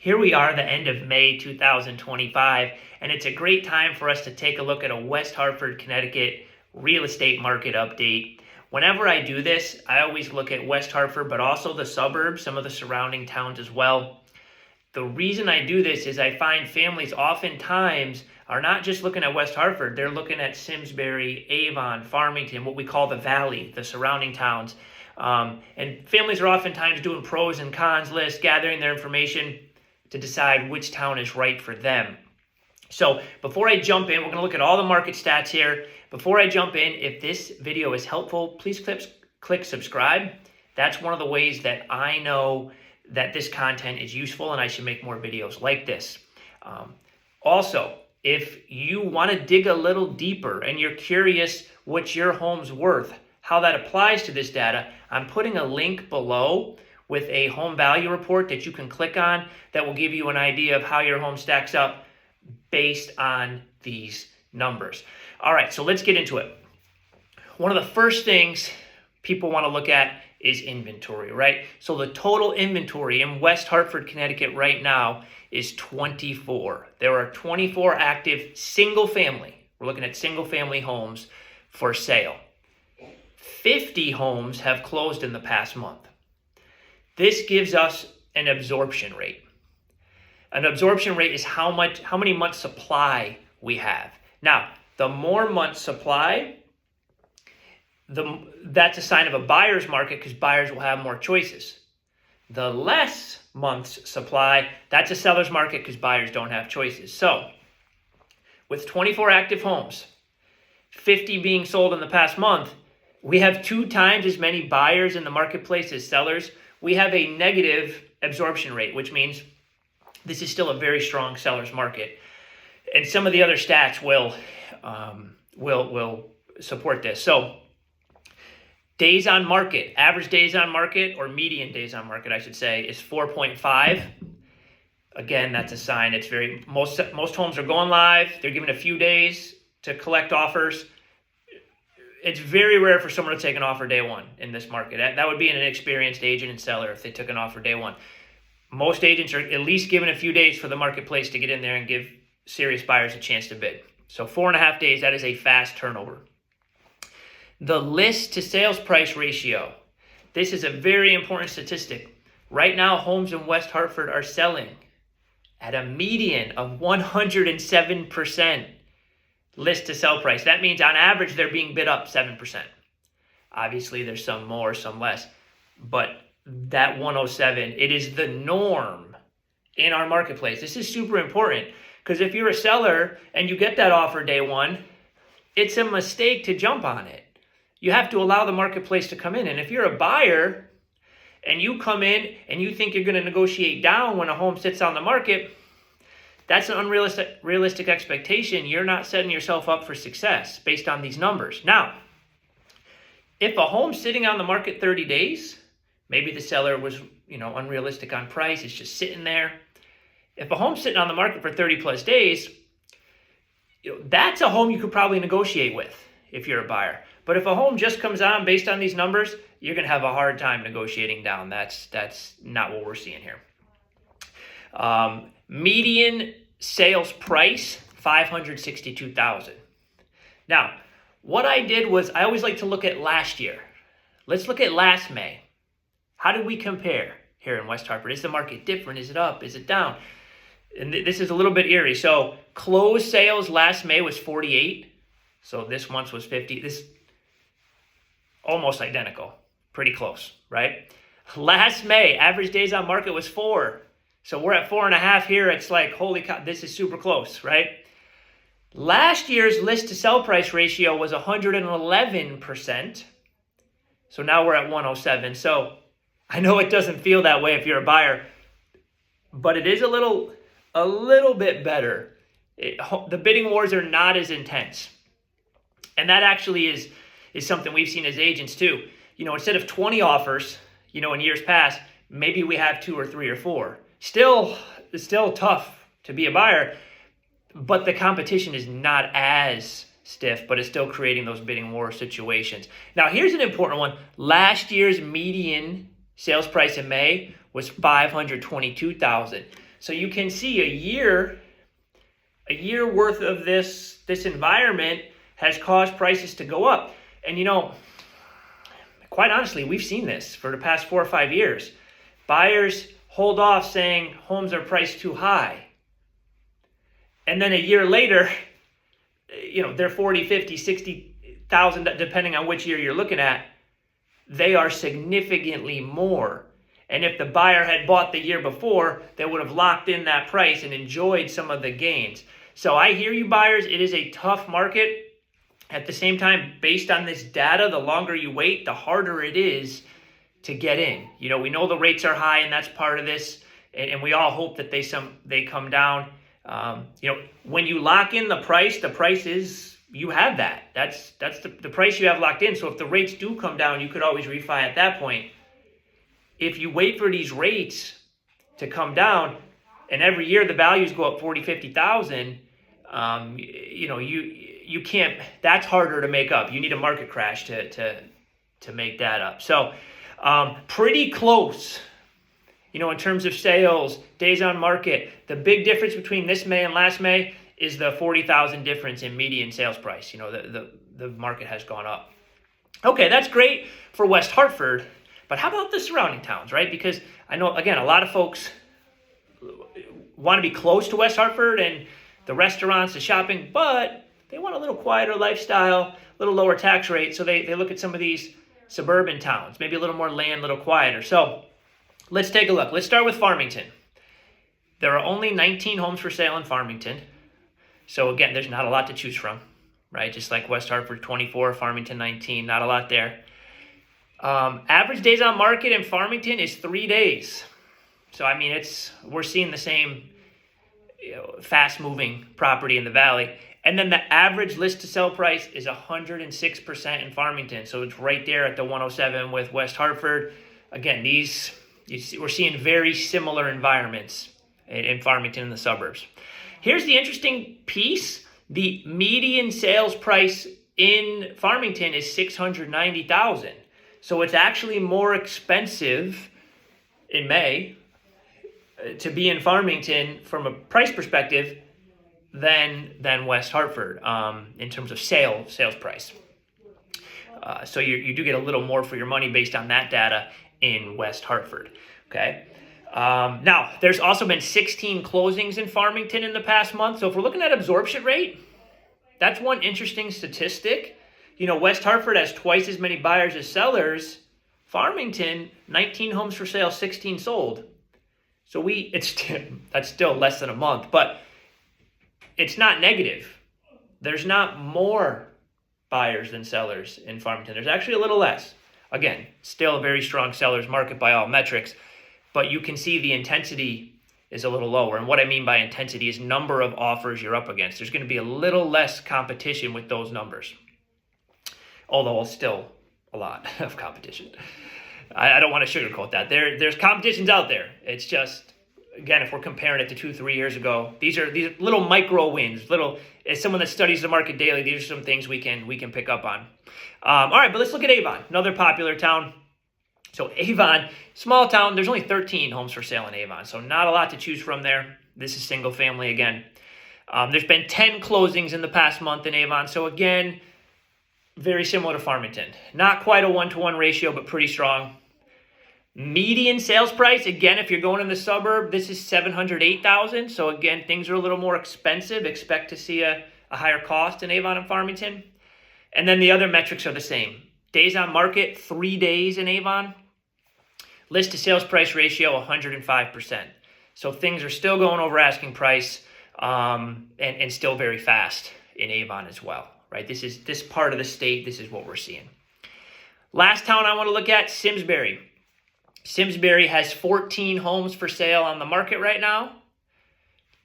Here we are, the end of May 2025, and it's a great time for us to take a look at a West Hartford, Connecticut real estate market update. Whenever I do this, I always look at West Hartford, but also the suburbs, some of the surrounding towns as well. The reason I do this is I find families oftentimes are not just looking at West Hartford, they're looking at Simsbury, Avon, Farmington, what we call the valley, the surrounding towns. And families are oftentimes doing pros and cons lists, gathering their information to decide which town is right for them. So before I jump in, we're going to look at all the market stats here. Before I jump in, if this video is helpful, please click subscribe. That's one of the ways that I know that this content is useful and I should make more videos like this. Also, if you want to dig a little deeper and you're curious what your home's worth, how that applies to this data, I'm putting a link below with a home value report that you can click on that will give you an idea of how your home stacks up based on these numbers. All right, so let's get into it. One of the first things people want to look at is inventory, right? So the total inventory in West Hartford, Connecticut right now is 24. There are 24 active single family, we're looking at single family homes for sale. 50 homes have closed in the past month. This gives us an absorption rate. An absorption rate is how many months supply we have. Now, the more months supply, that's a sign of a buyer's market because buyers will have more choices. The less months supply, that's a seller's market because buyers don't have choices. So, with 24 active homes, 50 being sold in the past month, we have 2 times as many buyers in the marketplace as sellers. We have a negative absorption rate, which means this is still a very strong seller's market. And some of the other stats will support this. So days on market, average days on market, or median days on market, I should say, is 4.5. Again, that's a sign. It's most homes are going live. They're given a few days to collect offers. It's very rare for someone to take an offer day one in this market. That would be an inexperienced agent and seller if they took an offer day one. Most agents are at least given a few days for the marketplace to get in there and give serious buyers a chance to bid. So 4.5 days, that is a fast turnover. The list to sales price ratio. This is a very important statistic. Right now, homes in West Hartford are selling at a median of 107%. List to sell price. That means on average, they're being bid up 7%. Obviously, there's some more, some less, but that 107, it is the norm in our marketplace. This is super important because if you're a seller and you get that offer day one, it's a mistake to jump on it. You have to allow the marketplace to come in. And if you're a buyer and you come in and you think you're going to negotiate down when a home sits on the market, that's an unrealistic expectation. You're not setting yourself up for success based on these numbers. Now, if a home's sitting on the market 30 days, maybe the seller was, unrealistic on price. It's just sitting there. If a home's sitting on the market for 30 plus days, that's a home you could probably negotiate with if you're a buyer. But if a home just comes on based on these numbers, you're going to have a hard time negotiating down. That's not what we're seeing here. Median sales price, $562,000. Now, what I did was I always like to look at last year. Let's look at last May. How did we compare here in West Hartford? Is the market different? Is it up? Is it down? And this is a little bit eerie. So closed sales last May was 48. So this month was 50. This almost identical. Pretty close, right? Last May, average days on market was 4. So we're at 4.5 here. It's like, holy cow, this is super close, right? Last year's list to sell price ratio was 111%. So now we're at 107. So I know it doesn't feel that way if you're a buyer, but it is a little bit better. The bidding wars are not as intense. And that actually is something we've seen as agents too. Instead of 20 offers, in years past, maybe we have 2 or 3 or 4. It's still tough to be a buyer, but the competition is not as stiff, but it's still creating those bidding war situations. Now, here's an important one. Last year's median sales price in May was $522,000. So you can see a year worth of this environment has caused prices to go up. And quite honestly, we've seen this for the past 4 or 5 years. Buyers hold off saying homes are priced too high. And then a year later, they're 40, 50, 60,000, depending on which year you're looking at. They are significantly more. And if the buyer had bought the year before, they would have locked in that price and enjoyed some of the gains. So I hear you, buyers. It is a tough market. At the same time, based on this data, the longer you wait, the harder it is to get in. We know the rates are high, and that's part of this. And we all hope that they come down. When you lock in the price is, you have that. That's the price you have locked in. So if the rates do come down, you could always refi at that point. If you wait for these rates to come down, and every year the values go up 40, 50,000, you can't. That's harder to make up. You need a market crash to make that up. So pretty close. In terms of sales, days on market, the big difference between this May and last May is the 40,000 difference in median sales price. The market has gone up. Okay, that's great for West Hartford, but how about the surrounding towns, right? Because I know, again, a lot of folks want to be close to West Hartford and the restaurants, the shopping, but they want a little quieter lifestyle, a little lower tax rate, so they look at some of these suburban towns, maybe a little more land, a little quieter. So let's take a look. Let's start with Farmington. There are only 19 homes for sale in Farmington. So again, there's not a lot to choose from, right? Just like West Hartford 24, Farmington 19, not a lot there. Average days on market in Farmington is 3 days. So we're seeing the same fast-moving property in the valley. And then the average list to sell price is 106% in Farmington. So it's right there at the 107 with West Hartford. Again, we're seeing very similar environments in Farmington in the suburbs. Here's the interesting piece. The median sales price in Farmington is $690,000. So it's actually more expensive in May to be in Farmington from a price perspective than West Hartford in terms of sales price. So you do get a little more for your money based on that data in West Hartford. Okay. Now, there's also been 16 closings in Farmington in the past month. So if we're looking at absorption rate, that's one interesting statistic. West Hartford has twice as many buyers as sellers. Farmington, 19 homes for sale, 16 sold. So that's still less than a month, but it's not negative. There's not more buyers than sellers in Farmington. There's actually a little less. Again, still a very strong seller's market by all metrics, but you can see the intensity is a little lower. And what I mean by intensity is number of offers you're up against. There's going to be a little less competition with those numbers, although still a lot of competition. I don't want to sugarcoat that. There's competitions out there. It's just, again, if we're comparing it to 2-3 years ago, these are little micro wins. As someone that studies the market daily, these are some things we can pick up on. All right, but let's look at Avon, another popular town. So Avon, small town. There's only 13 homes for sale in Avon, so not a lot to choose from there. This is single family again. There's been 10 closings in the past month in Avon. So again, very similar to Farmington. Not quite a 1-to-1 ratio, but pretty strong. Median sales price, again, if you're going in the suburb, this is $708,000. So again, things are a little more expensive. Expect to see a higher cost in Avon and Farmington. And then the other metrics are the same. Days on market, 3 days in Avon. List to sales price ratio, 105%. So things are still going over asking price and still very fast in Avon as well, right? This part of the state, this is what we're seeing. Last town I want to look at, Simsbury. Simsbury has 14 homes for sale on the market right now.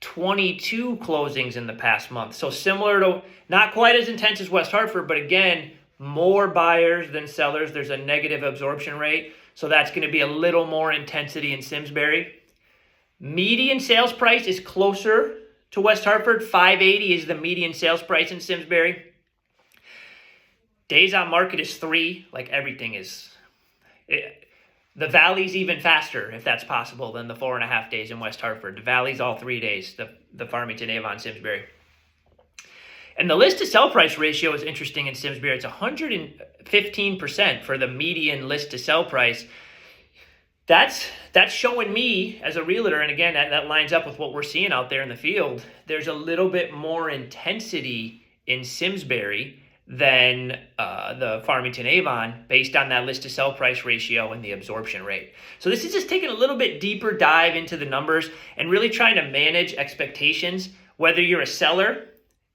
22 closings in the past month. So similar to, not quite as intense as West Hartford, but again, more buyers than sellers. There's a negative absorption rate. So that's going to be a little more intensity in Simsbury. Median sales price is closer to West Hartford. $580 is the median sales price in Simsbury. Days on market is 3, like everything is. The Valley's even faster, if that's possible, than the 4.5 days in West Hartford. The Valley's all 3 days, the Farmington, Avon, Simsbury. And the list to sell price ratio is interesting in Simsbury. It's 115% for the median list to sell price. That's showing me as a realtor, and again, that lines up with what we're seeing out there in the field. There's a little bit more intensity in Simsbury than the Farmington Avon based on that list to sell price ratio and the absorption rate. So this is just taking a little bit deeper dive into the numbers and really trying to manage expectations. Whether you're a seller,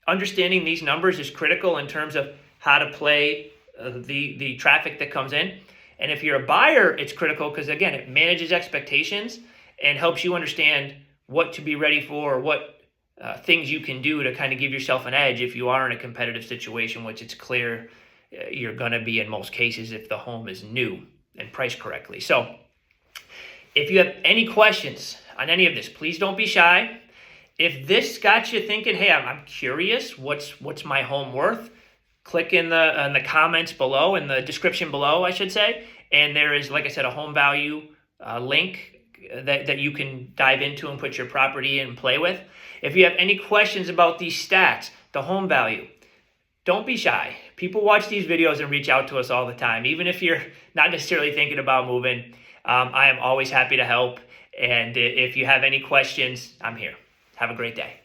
understanding these numbers is critical in terms of how to play the traffic that comes in. And if you're a buyer, it's critical because, again, it manages expectations and helps you understand what to be ready for, what things you can do to kind of give yourself an edge if you are in a competitive situation, which it's clear you're going to be in most cases if the home is new and priced correctly. So if you have any questions on any of this, please don't be shy. If this got you thinking, hey, I'm curious, what's my home worth? Click in the comments below, in the description below, I should say. And there is, like I said, a home value link that you can dive into and put your property in and play with. If you have any questions about these stats, the home value, don't be shy. People watch these videos and reach out to us all the time. Even if you're not necessarily thinking about moving, I am always happy to help. And if you have any questions, I'm here. Have a great day.